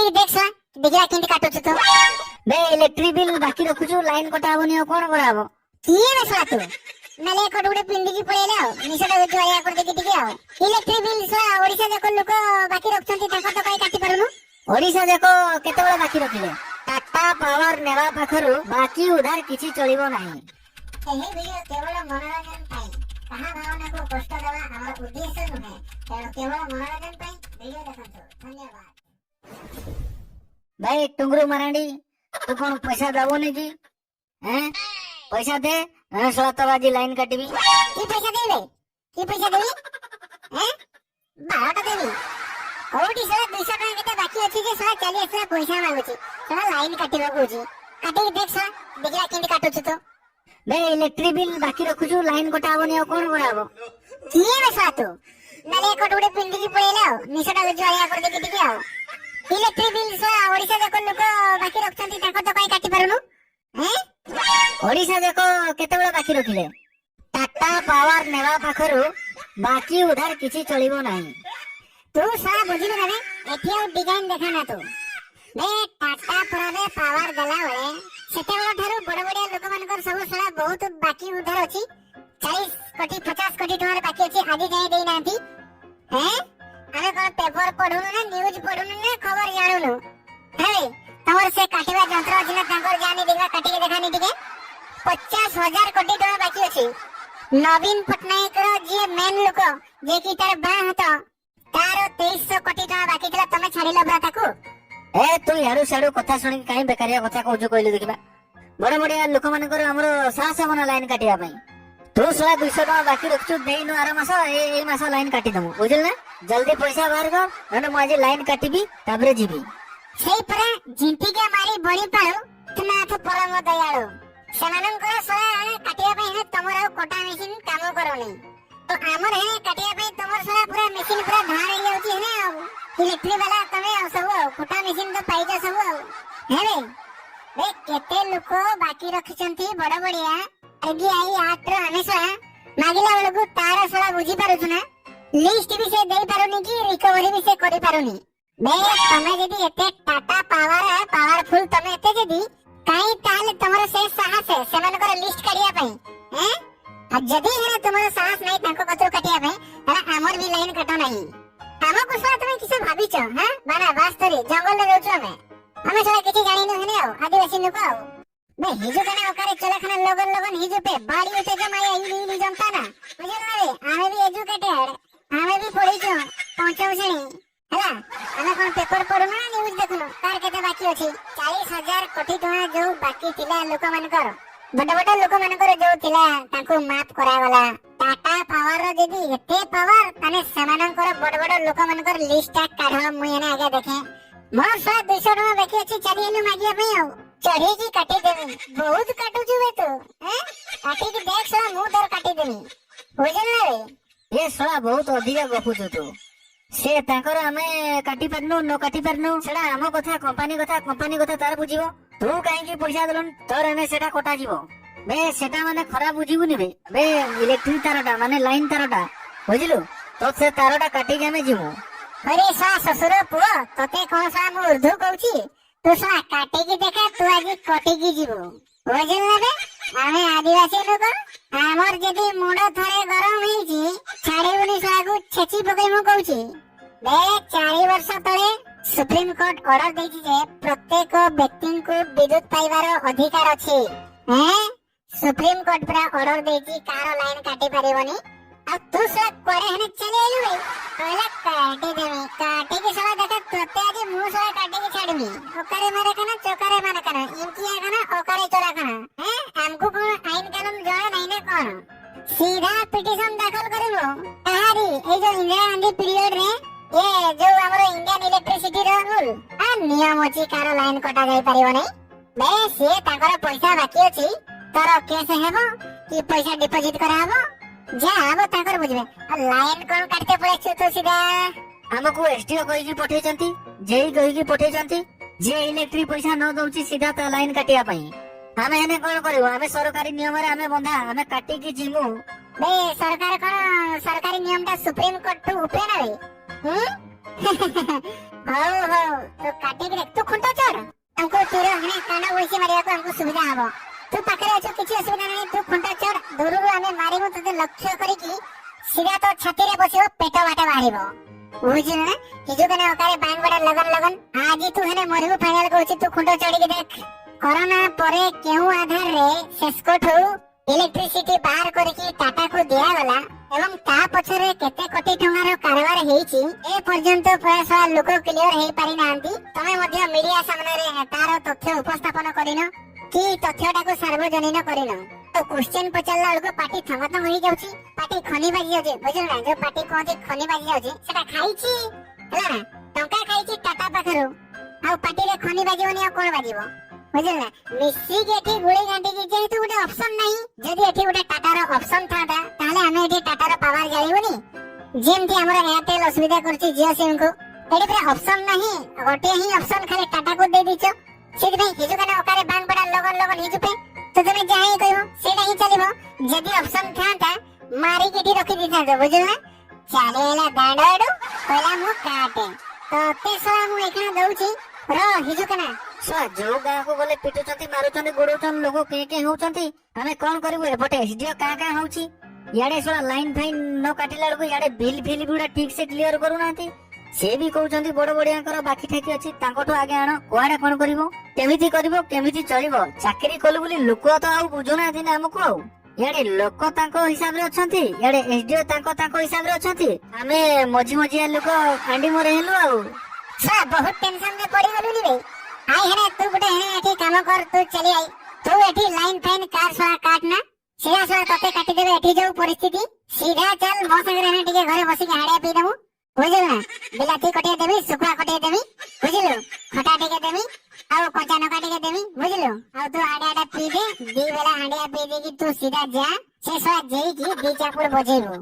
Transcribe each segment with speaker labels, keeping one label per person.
Speaker 1: काटी देख सा देखला केंति काटुछ तो
Speaker 2: बे इलेक्ट्रिक बिल बाकी रखुछु लाइन कटाबनी और कोन कराबो
Speaker 1: किए रे सा तू नले कटुडे पिंडी की पळेला निसडा जोया कर देखि टिके आ इलेक्ट्रिक बिल सा ओडिसा देखो लोक बाकी रखछंती ताको तो काई काटी परनु
Speaker 2: ओडिसा देखो केतेबेला बाकी रखिले टाटा पावर नेवा पाखरु बाकी उधार किछि चलिबो नाही।
Speaker 1: एही वीडियो केवल मनोरंजन पाई कहा भावना को कष्ट देवा हमर उद्देश्य नुहे केवल मनोरंजन पाई वीडियो देखंतु धन्यवाद।
Speaker 2: भाई टुंगरू मरांडी तू कोन पैसा दबो ने जी हैं पैसा दे मैं सलातबाजी लाइन काटिबी
Speaker 1: की पैसा देबे की पैसा देबी हैं 12टा देबी कोटी साला 200 टका केते बाकी अछि जे साला 40 साला पैसा मांगुची साला लाइन काटिबा कोची काटी देख सा देखला केंति काटुछ तो
Speaker 2: बे इलेक्ट्रिक बिल बाकी रखुछु लाइन कटाबनी और कोन कराबो
Speaker 1: किए रे सा तू नले कटुडे पिंडी की पळेला निसडा जोया कर देखि टिके आ इलेक्ट्रिक बिल सा ओडिसा देखो लोक बाकी रखछंती ताको तो काई काटी परनु हैं
Speaker 2: ओडिसा देखो केतेबेला बाकी रखिले टाटा पावर नेवा पाखरु बाकी उधार किछि चलिबो नाही।
Speaker 1: तू सारा बुझिलु ना रे एठी और डिजाइन देखा ना तू बे टाटा परबे पावर देला बळे सेतेबेला थारु बड़ बड़िया लोक मानकर सब सारा बहुत बाकी उधार अछि 40 कोटी 50 कोटी टका बाकी अछि आदि जाय देई नांती हैं आमे कोन पेपर पढुनु ना न्यूज पढुनु ना खबर जानुनु हे तमर से काटिबा यंत्र अछि ना तांकर जानी देखा काटी के देखानी टिके 50,000 कोटी टका बाकी अछि नवीन पटनायक रो जे मेन लोक जे की तार बा हतो तार 2300 कोटी टका बाकी थला तमे छाडिलो ब्रा ताकू
Speaker 2: ए तू यारू साडू कथा सुनि काई बेकारिया कथा कहजो कहलु देखिबा बड़ बड़िया लोक मानकर हमरो साहस मन लाइन काटिया पई तू 200 टका बाकी रखछु देइनु are mass A mass line काटी दमु बुझल ना जल्दी पैसा बाहर कर नने म आज लाइन काटिबी ताबरे जीबी
Speaker 1: सेई परा जिंती के मारी बड़ी पाळो तुनाथ परम दयाळु सेमानंकर सरा काटिया पई हे तमरा कोटा मेसिन काम करoni तो हमर हे काटिया पई तमर सरा पूरा मेसिन पूरा धार हे जाउची हे ना इलेक्ट्रिक वाला तमे सब कोटा मेसिन तो पाइजा सब हे रे केते लोक बाकी रखछंती बड़ बड़िया आगे आई आत्र हमेशा मागिला बेलकु तार सला बुझी पारुछु ना लिस्ट भी से देई पारुनी की रिकवरी भी से करि पारुनी बे तमे जदी एते टाटा पावर पावरफुल तमे एते जदी काई ताले तमरो से साहस है सेमानकर लिस्ट काढिया पई हैं आ जदी है तमरो साहस नहीं ताको कतरो काटिया पई तारा हमर भी लाइन काटो नहीं हमो को सला तमे किसे भाबी छ हैं बाना वास्तरी जंगल में रहउछु हमें सला किछि जानि न हने आओ आदिवासी नुको आओ बे हिजो कने ओकारे चला खना लगन लगन हिजो पे बाड़ी उठे जमाया इली जनता ना बुझल ना रे आमे भी एजुकेटेड आमे भी पढी छ पहुंचाउ छनी हला आमे कोन पेपर पढु ना न्यूज देखनु तार केते बाकी अछि 40,000 कोटी टका जो बाकी थिला लोक मानकर बड बड लोक मानकर जो थिला ताको माफ करा गला टाटा पावर रो जदी एते पावर तने समानकर बड बड लोक मानकर लिस्ट काढ मुय ना आगे देखे मोर सा 200 टका बाकी अछि चली एनु मागिया पई आउ चढ़ी की काटी देमी बहुत काटू जुवे तो हैं काटी की देख सा मुंह दर काटी देमी बुझल ना रे
Speaker 2: ये सला बहुत अधिक गपुछु तू से ताकर हमें काटी परनु न काटी परनु सेडा हम कंपनी कथा तार बुझिबो तू काहे की पैसा दलन तोर हमें सेटा कटा जीवो बे सेटा माने खराब बुझिबुनी बे इलेक्ट्रिक तारटा माने लाइन तारटा बुझिलु तो से तारटा काटी के हमें जीवो
Speaker 1: अरे सा ससुर पुओ तते कोन सा मु उर्दू कहूची तू सा काटी की देखा तू आज कटी की जीवो बुझल ना बे आमे आदिवासी लोक हमर जदी मुंड थरे गरम हेची छाड़ीबुनी सागु छेची पकई मु कहूची बे 4 वर्ष तळे सुप्रीम कोर्ट ऑर्डर देछि जे प्रत्येक व्यक्ति को विद्युत पाइबार अधिकार अछि हैं सुप्रीम कोर्ट पूरा ऑर्डर देछि कार लाइन काटी परिबनी आ तू सा करे हने चले आइलु बे कहला काटी देमी काटी के साला देखा तोते आज मुंह साला काटी के छाड़मी ओकरे मारे कना चोकरे मारे कना इनकी कना ओकरे चोरा कना हैं हमको कोन आईन कानून जाने नहीं ने कोन सीधा पिटीशन दाखल करबो कहारी ए जो इंदिरा गांधी पीरियड रे ये जो हमरो इंडियन इलेक्ट्रिसिटी रो रूल आ नियम अछि कार लाइन कटा जाई परिबो नै बे से ताकर पैसा बाकी अछि तोर केस हेबो कि पैसा डिपॉजिट कराबो जा अब ताकर बुझबे आ लाइन कोन काटते पड़े छु तो सीधा
Speaker 2: हमको एसटीओ कहि की पठेचंती जेई कहि की पठेचंती जे इलेक्ट्रिक पैसा न दउची सीधा त लाइन काटिया पई हमें एने कोन करबो हमें सरकारी नियम रे हमें बंधा हमें काटी की जिमु
Speaker 1: बे सरकार कोन सरकारी नियम ता सुप्रीम कोर्ट तो उपे ना रे ହଉ ହଉ ତୁ କାଟିକି ଦେଖ ତୁ ଖୁଣ୍ଟ ଚଢ ଆମକୁ ତୀର ହେନେ କାଣ୍ଡ ବଇସି ମାରିବାକୁ ଆମକୁ ସୁବିଧା ହବ ତୁ ପାଖରେ ଅଛୁ କିଛି ଅସୁବିଧା ନାହିଁ ତୁ ଖୁଣ୍ଟ ଚଢ ଦୂରରୁ ଆମେ ମାରିବୁ ତତେ ଲକ୍ଷ୍ୟ କରିକି ସିଧା ତ ଛାତିରେ ବସିବ ପେଟ ବାଟେ ବାହାରିବ ବୁଝିଲୁ ନା ହିଜୁକନେ ଅକାରେ ବାଙ୍ଗ ବଡା लगन लगन ଆଜି ତୁ ହେନେ ମରିବୁ ଫାଇନାଲ କରୁଛି ତୁ ଖୁଣ୍ଟ ଚଢିକି ଦେଖ କରୋନା ପରେ କେଉଁ ଆଧାରରେ ସେସ୍କୋଠୁ ଇଲେକ୍ଟ୍ରିସିଟି ବାହାର କରିକି ଟାଟାକୁ ଦିଆଗଲା ଏବଂ ତା ପଛରେ କେତେ କୋଟି ଟଙ୍କାର କାରବାର ହେଇଛି ଏ ପର୍ଯ୍ୟନ୍ତ ପ୍ରାୟ ଶହ ଲୋକ କ୍ଲିୟର ହେଇପାରି ନାହାନ୍ତି ତମେ ମଧ୍ୟ ମିଡିଆ ସାମ୍ନାରେ ତାର ତଥ୍ୟ ଉପସ୍ଥାପନ କରିନ କି ତଥ୍ୟଟାକୁ ସାର୍ବଜନୀନ କରିନ ତ କ୍ୱେଶ୍ଚନ ପଚାରିଲା ବେଳକୁ ପାଟି ଥଙ୍ଗଥଙ୍ଗ ହେଇଯାଉଛି ପାଟି ଖନି ବାଜି ଯାଉଛି ବୁଝିଲ ନା ଯୋଉ ପାଟି କୁହନ୍ତି ଖନି ବାଜି ଯାଉଛି ସେଟା ଖାଇଛି ହେଲା ନା ଟଙ୍କା ଖାଇଛି ଟାଟା ପାଖରୁ ଆଉ ପାଟିରେ ଖନି ବାଜିବନି ଆଉ କଣ ବାଜିବ ବୁଝିଲ ନା ମିଶିକି ଏଠି ଗୁଳି ଘାଣ୍ଟିକି ଯେହେତୁ ଗୋଟେ ଅପସନ ନାହିଁ ଯଦି ଏଠି ଗୋଟେ ଟାଟାର ଅପସନ ଥାନ୍ତା ତାହେଲେ ଆମେ ଏଠି ଟାଟାର ପାୱାର ଜାଣିବୁନି ଯେମିତି ଆମର ଏୟାରଟେଲ ଅସୁବିଧା କରୁଛି ଜିଓ ସିମ୍ କୁ ଏଠି ପୁରା ଅପସନ ନାହିଁ ଗୋଟିଏ ହିଁ ଅପସନ ଖାଲି ଟାଟାକୁ ଦେଇ ଦେଇଛ ସେଥିପାଇଁ ହିଜୁକାନେ ଅକାରେ ବାଙ୍ଗ ବଡା लगन लगन ହିଜୁପେ ତ ତମେ ଯାହା ହିଁ କହିବ ସେଇଟା ହିଁ ଚାଲିବ ଯଦି ଅପସନ ଥାନ୍ତା ମାରିକି ଏଠି ରଖି ଦେଇଥାନ୍ତ ବୁଝିଲ ନା ଚାଲିଲା ଦାଣ୍ଡ ଆଡୁ କହିଲା ମୁଁ କାଟେ ତତେ ଶଳା ମୁଁ ଏଇଖିଣା ଦଉଛି ର ହିଜୁକାନା
Speaker 2: ଶୁଆ ଯୋଉ ଗାଁକୁ ଗଲେ ପିଟୁଛନ୍ତି ମାରୁଛନ୍ତି ଗୋଡଉଛନ୍ତି ଲୋକ କେ କେ ହଉଛନ୍ତି ଆମେ କଣ କରିବୁ ଏପଟେ ଏସଡିଓ କାଁ ହଉଛି ଇଆଡେ ଶୁଆ ଲାଇନ ଫାଇନ ନ କାଟିଲା ବେଳକୁ ଇଆଡେ ବିଲ୍ ଫିଲ୍ ଗୁଡା ଠିକ ସେ କ୍ଲିୟର କରୁନାହାନ୍ତି ସେ ବି କହୁଛନ୍ତି ବଡ ବଡିଆଙ୍କର ବାକି ଠାକି ଅଛି ତାଙ୍କଠୁ ଆଗେ ଆଣ କୁଆଡେ କଣ କରିବ କେମିତି ଚଳିବ ଚାକିରି କଲୁ ବୋଲି ଲୋକ ତ ଆଉ ବୁଝୁନାହାନ୍ତି ନା ଆମକୁ ଆଉ ଇଆଡେ ଲୋକ ତାଙ୍କ ହିସାବରେ ଅଛନ୍ତି ଇଆଡେ ଏସଡିଓ ତାଙ୍କ ହିସାବରେ ଅଛନ୍ତି ଆମେ ମଝିଆ ଲୋକ ଆଣ୍ଡି ମରେ ହେଲୁ ଆଉ
Speaker 1: ଶଳା ବହୁତ ଟେନସନ ରେ ପଡିଗଲୁନି ବେ ଆଇ ହେନେ ତୁ ଗୋଟେ ହେନେ ଏଠି କାମ କର ତୁ ଚଲି ଆଇ ତୁ ଏଠି ଲାଇନ ଫାଇନ କାର ଶଳା କାଟ ନା ସିଧା ଶଳା ତତେ କାଟିଦେବେ ଏଠି ଯୋଉ ପରିସ୍ଥିତି ସିଧା ଚାଲ ମୋ ସାଙ୍ଗରେ ହେନେ ଟିକେ ଘରେ ବସିକି ହାଡିଆ ପିଇ ଦେବୁ ବୁଝିଲୁ ନା ବିଲାତି କଟିଏ ଦେବି ଶୁଖୁଆ କଟିଏ ଦେବି ବୁଝିଲୁ ଖଟା ଟିକେ ଦେବି ଆଉ କଞ୍ଚା ନକା ଟିକେ ଦେବି ବୁଝିଲୁ ଆଉ ତୁ ହାଡିଆଟା ପିଇ ଦେ ଦି ବେଲା ହାଣ୍ଡିଆ ପିଇ ଦେଇକି ତୁ ସିଧା ଯା ସେ ଶଳା ଯେଇକି ଦି ଚାପୁଡ ବଜେଇବୁ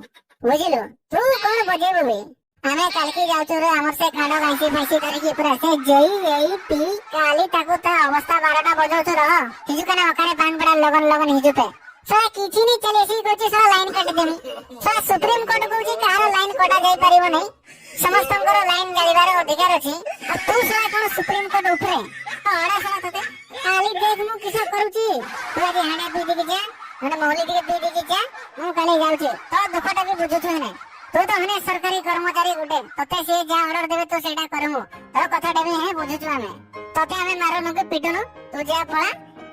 Speaker 1: ବୁଝିଲୁ ତୁ କଣ ବଜେଇବୁ ବେ ଆମେ କାଲକି ଯାଉଛୁ ରେ ଆମର ସେ ଖାଣ୍ଡ ଘାଇସି ଫାଇସି ଧରିକି ପୁରା ସେ ଜେଇ ଏଇ ପି କାଲି ତାକୁ ତା ଅବସ୍ଥା 12ଟା ବଜାଉଛୁ ରହ ହିଜୁକାନେ ଅକାରେ ବାଙ୍ଗ ବଡା लगन लगन ହିଜୁପେ ଶଳା କିଛି ନି ଚାଲି ଆସିକି କହୁଛି ଶଳା ଲାଇନ କାଟିଦେମି ଶଳା ସୁପ୍ରିମ କୋର୍ଟ କହୁଛି କାହାର ଲାଇନ କଟା ଯାଇ ପାରିବ ନାହିଁ ସମସ୍ତଙ୍କର ଲାଇନ ଜାଳିବାର ଅଧିକାର ଅଛି ଆଉ ତୁ ଶଳା କଣ ସୁପ୍ରିମ କୋର୍ଟ ଉପରେ ଅଡା ଶଳା ତତେ କାଲି ଦେଖ ମୁଁ କିସ କରୁଛି ତୁ ଆଜି ହାଣ୍ଡିଆ ପିଇ ଦେଇକି ଯା ମାନେ ମହୁଲି ଟିକେ ପିଇ ଦେଇକି ଯା ମୁଁ କାଲି ଯାଉଛି ତୋ ଦୁଃଖଟା ବି ବୁଝୁଛୁ ହେନେ ତୁ ତ ହେନେ ସରକାରୀ କର୍ମଚାରୀ ଗୋଟେ ତତେ ସିଏ ଯାହା ଅର୍ଡର ଦେବେ ତୁ ସେଇଟା କରିବୁ ତୋ କଥାଟା ବି ହେଁ ବୁଝୁଛୁ ଆମେ ତତେ ଆମେ ମାରୁନୁ କି ପିଟୁନୁ ତୁ ଯା ପଳା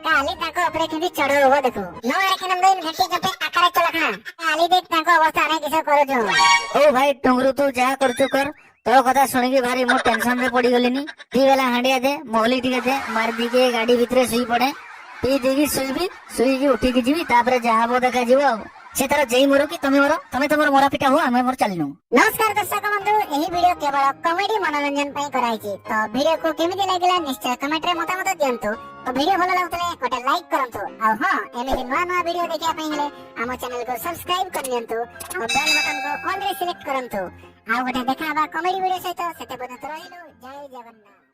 Speaker 1: କାଲି ତାଙ୍କ ଉପରେ କେମିତି ଚଢଉ ହବ ଦେଖୁ ନ ଆରକେ ନମ୍ବର ଘାଟି ଚପେ ଆକାରେ ଚଲଖା କାଲି ଦେख ତାଙ୍କ ଅବସ୍ଥା ଆମେ କିସ କରୁଛୁ
Speaker 2: ଓ ଭାଇ ଟୁଙ୍ଗରୁ ତୁ ଯାହା କରୁଛୁ କର ତୋ କଥା ଶୁଣିକି ଭାରି ମୁଁ ଟେନସନ ରେ ପଡିଗଲିନି ଦି ବେଲା ହାଣ୍ଡିଆ ଦେ ମହୁଲି ଟିକେ ଦେ ମାରି ଦେଇକି ଗାଡି ଭିତରେ ଶୋଇ ପଡେ ପିଇ ଦେଇକି ଶୋଇବି ଶୋଇକି ଉଠିକି ଯିବି ତାପରେ ଯାହା ହବ ଦେଖାଯିବ ଆଉ ସେ ତାର ଯେଇ ମର କି ତମେ ତମର ମରା ପିଟା ହୁଅ ଆମେ ମୋର ଚାଲିନୁ
Speaker 1: नमस्कार दर्शक बंधु ଏହି ଭିଡିଓ କେବଳ କମେଡି ମନୋରଞ୍ଜନ ପାଇଁ କରାଯାଇଛି ତ ଭିଡିଓକୁ କେମିତି ଲାଗିଲା ନିଶ୍ଚୟ କମେଣ୍ଟ ରେ ମତାମତ ଦିଅନ୍ତୁ ତ ଭିଡିଓ ଭଲ ଲାଗୁଥିଲେ ଗୋଟେ ଲାଇକ୍ କରନ୍ତୁ ଆଉ ହଁ ଏମିତି ନୂଆ ଭିଡିଓ ଦେଖିବା ପାଇଁ ହେଲେ ଆମ ଚ୍ୟାନେଲ କୁ ସବସ୍କ୍ରାଇବ କରିନିଅନ୍ତୁ ଆଉ ବେଲ ବଟନ କୁ ଅଲ ରେ ସିଲେକ୍ଟ କରନ୍ତୁ ଆଉ ଗୋଟେ ଦେଖା ହବା କମେଡି ଭିଡିଓ ସହିତ ସେତେ ପର୍ଯ୍ୟନ୍ତ ରହିଲୁ ଜୟ ଜଗନ୍ନାଥ।